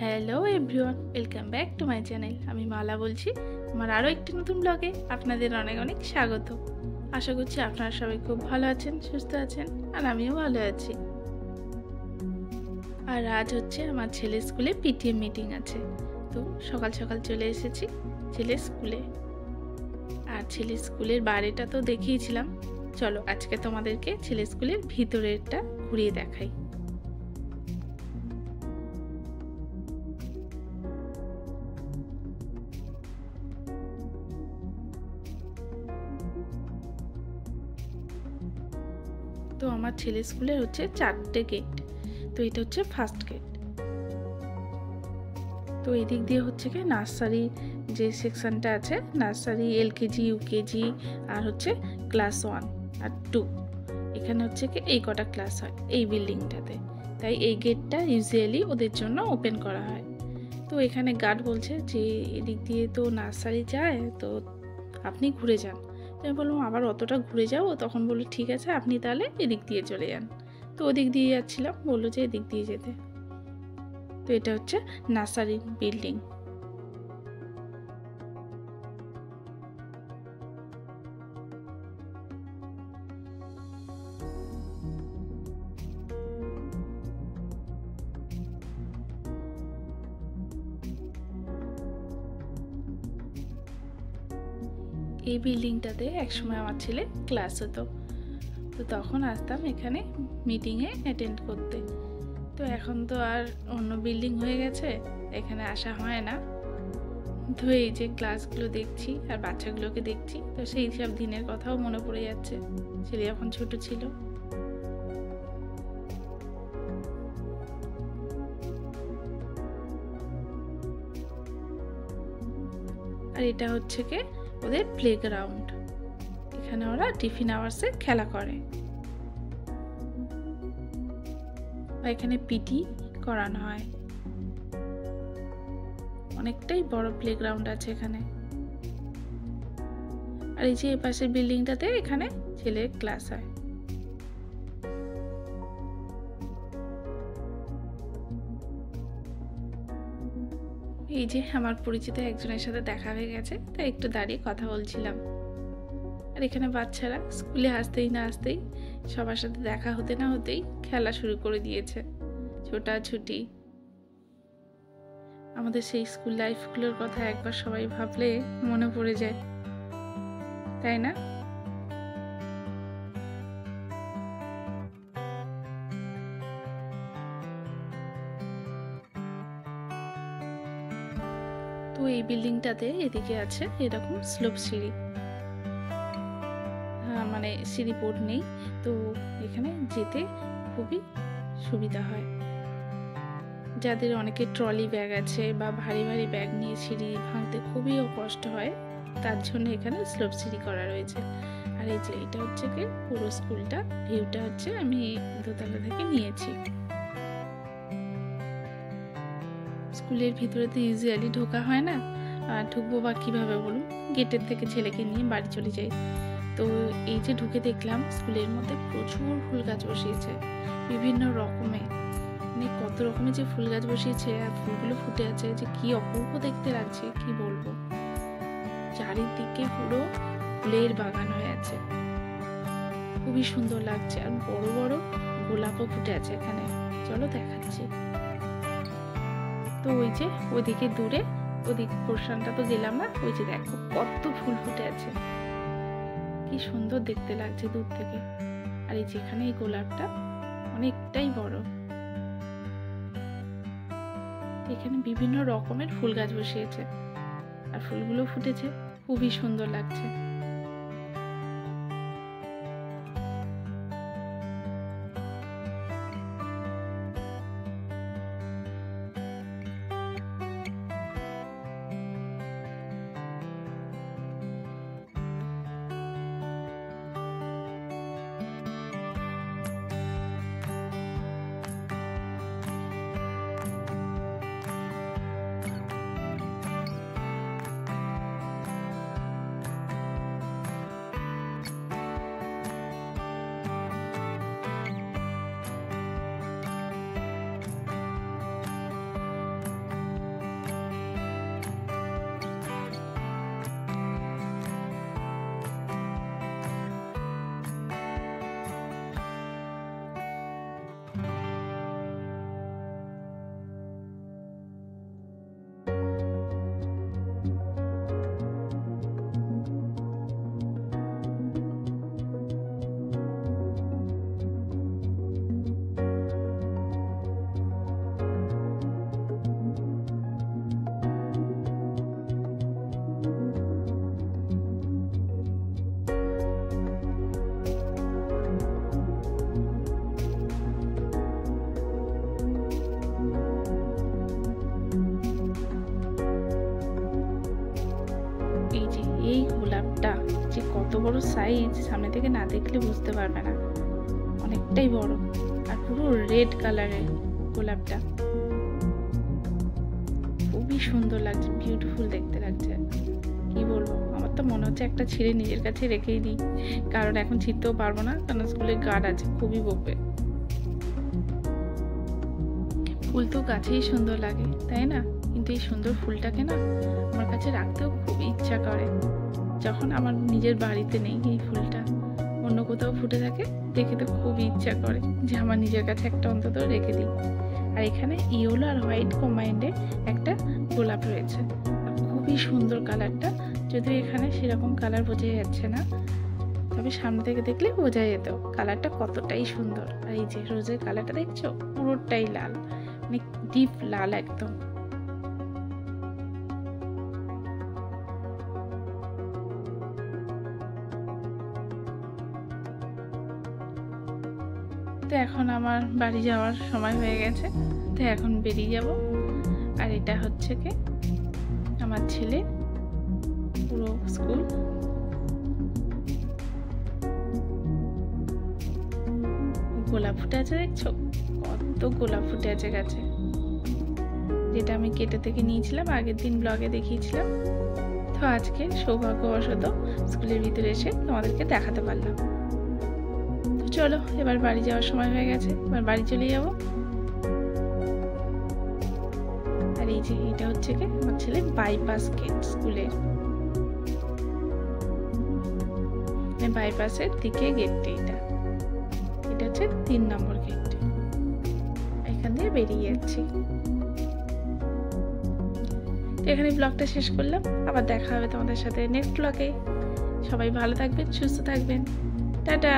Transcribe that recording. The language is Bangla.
Hello everyone, welcome back to my channel. আমি মালা বলছি। আমার আরও একটি নতুন ব্লগে আপনাদের অনেক অনেক স্বাগত। আশা করছি আপনারা সবাই খুব ভালো আছেন, সুস্থ আছেন, আর আমিও ভালো আছি। আর আজ হচ্ছে আমার ছেলের স্কুলে পিটিএম মিটিং আছে, তো সকাল সকাল চলে এসেছি ছেলের স্কুলে। আর ছেলের স্কুলের বাইরেটা তো দেখিয়েছিলাম, চলো আজকে তোমাদেরকে ছেলের স্কুলের ভিতরেরটা ঘুরিয়ে দেখাই। তো আমার ছেলের স্কুলের হচ্ছে 4টে গেট, তো এটা হচ্ছে ফার্স্ট গেট। তো এদিক দিয়ে হচ্ছে কি নার্সারি যে সেকশনটা আছে, নার্সারি, এলকেজি, ইউকেজি আর হচ্ছে ক্লাস 1 আর 2, এখানে হচ্ছে কি এই কটা ক্লাস হয় এই বিল্ডিংটাতে, তাই এই গেটটা ইউজুয়ালি ওদের জন্য ওপেন করা হয়। তো এখানে গার্ড বলছে যে এদিক দিয়ে তো নার্সারি যায়, তো আপনি ঘুরে যান। আমি বললাম আবার অতটা ঘুরে যাবো? তখন বললো ঠিক আছে, আপনি তাহলে এদিক দিয়ে চলে যান। তো ওদিক দিয়ে যাচ্ছিলাম, বললো যে এদিক দিয়ে যেতে। তো এটা হচ্ছে নার্সারি বিল্ডিং। এই বিল্ডিংটাতে একসময় আমার ছেলে ক্লাস হতো, তো তখন আসতাম এখানে মিটিংয়ে অ্যাটেন্ড করতে। তো এখন তো আর অন্য বিল্ডিং হয়ে গেছে, এখানে আসা হয় না। তো এই যে ক্লাসগুলো দেখছি আর বাচ্চাগুলোকে দেখছি, তো সেই সব দিনের কথাও মনে পড়ে যাচ্ছে, ছেলে যখন ছোট ছিল। আর এটা হচ্ছে কি ওদের প্লেগ্রাউন্ড, এখানে ওরা টিফিন আওয়ার্সে খেলা করে, বা এখানে পিটি করানো হয়। অনেকটাই বড় প্লেগ্রাউন্ড আছে এখানে। আর এই যে এই পাশের বিল্ডিংটাতে এখানে ছেলের ক্লাস হয়। এই যে আমার পরিচিত একজনের সাথে দেখা হয়ে গেছে, তাই একটু দাঁড়িয়ে কথা বলছিলাম। আর এখানে বাচ্চারা স্কুলে আসতেই না আসতেই, সবার সাথে দেখা হতে না হতেই খেলা শুরু করে দিয়েছে, ছোটাছুটি। আমাদের সেই স্কুল লাইফগুলোর কথা একবার সবাই ভাবলে মনে পড়ে যায়, তাই না? তো এই বিল্ডিংটাতে এদিকে আছে এরকম স্লোপ সিঁড়ি, মানে সিঁড়ি বোর্ড নেই, তো এখানে যেতে খুবই সুবিধা হয়। যাদের অনেকে ট্রলি ব্যাগ আছে বা ভারী ভারী ব্যাগ নিয়ে সিঁড়ি ভাঙতে খুবই কষ্ট হয়, তার জন্য এখানে স্লোপ সিঁড়ি করা রয়েছে। আর এই যে এটা হচ্ছে কি পুরো স্কুলটা ভিউটা হচ্ছে আমি দোতলা থেকে নিয়েছি। স্কুলের ভিতরে তো ইউজুয়ালি ঢোকা হয় না, আর ঢুকবো বা কীভাবে বলুন, গেটের থেকে ছেলেকে নিয়ে বাড়ি চলে যাই। তো এই যে ঢুকে দেখলাম স্কুলের মধ্যে প্রচুর ফুল গাছ বসিয়েছে বিভিন্ন রকমের, মানে কত রকমের যে ফুল গাছ বসিয়েছে, আর ফুলগুলো ফুটে আছে, যে কি অপূর্ব দেখতে লাগছে কি বলবো। চারিদিকে পুরো ফুলের বাগান হয়ে আছে, খুবই সুন্দর লাগছে। আর বড় বড় গোলাপও ফুটে আছে এখানে, চলো দেখাচ্ছি। তো ওই যে ওইদিকে দূরে ওদিক পোর্শনটা তো গেলাম না, ওই যে দেখো কত ফুল ফুটে আছে, কি সুন্দর দেখতে লাগছে দূর থেকে। আর এই যেখানে এই গোলাপটা অনেকটাই বড়, এখানে বিভিন্ন রকমের ফুল গাছ বসিয়েছে আর ফুলগুলো ফুটেছে, খুবই সুন্দর লাগছে। সাইজ, সামনে থেকে না দেখলে বুঝতে পারবে না, অনেকটাই বড়। আর পুরো রেড কালারের গোলাপটা, খুবই সুন্দর লাগছে, বিউটিফুল দেখতে লাগছে। কি বলবো, আমার তো মনে হচ্ছে একটা ছিঁড়ে নিজের কাছে রেখেই দিই, কারণ এখন ছিঁড়তেও পারবো না, কারণ স্কুলে গার্ড আছে, খুবই বকবে। ফুল তো গাছেই সুন্দর লাগে, তাই না? কিন্তু এই সুন্দর ফুলটাকে না আমার কাছে রাখতেও খুবই ইচ্ছা করে। যখন আমার নিজের বাড়িতে নেই এই ফুলটা, অন্য কোথাও ফুটে থাকে, দেখে তো খুবই ইচ্ছা করে যে আমার নিজের কাছে একটা অন্তত রেখে দিই। আর এখানে ইয়েলো আর হোয়াইট কম্বাইন্ডে একটা গোলাপ রয়েছে, খুবই সুন্দর কালারটা। যদিও এখানে সেরকম কালার বোঝা যাচ্ছে না, তবে সামনে থেকে দেখলে বোঝা যেত কালারটা কতটাই সুন্দর। আর এই যে রোজের কালারটা দেখছো, পুরোটাই লাল, মানে ডিপ লাল একদম। তো এখন আমার বাড়ি যাওয়ার সময় হয়ে গেছে, তো এখন বেরিয়ে যাব। আর এটা হচ্ছে কি আমার ছেলে পুরো স্কুল। গোলাপ ফুটে আছে দেখছো, কত গোলাপ ফুটে আছে গাছে, যেটা আমি কেটে থেকে নিয়েছিলাম, আগের দিন ব্লগে দেখিয়েছিলাম। তো আজকে সৌভাগ্যবশত স্কুলের ভিতরে এসে তোমাদেরকে দেখাতে পারলাম। তো চলো, এবার বাড়ি যাওয়ার সময় হয়ে গেছে, এবার বাড়ি চলে যাব। আর এই যে এটা হচ্ছে কি আমার ছেলে বাইপাস গেট স্কুলের, বাইপাসের দিকে গেটটা, এটা হচ্ছে 3 নম্বর গেট। এখান দিয়ে বেরিয়ে যাচ্ছি। এখানে ব্লগটা শেষ করলাম, আবার দেখা হবে তোমাদের সাথে নেক্সট ব্লগে। সবাই ভালো থাকবেন, সুস্থ থাকবেন, টাটা।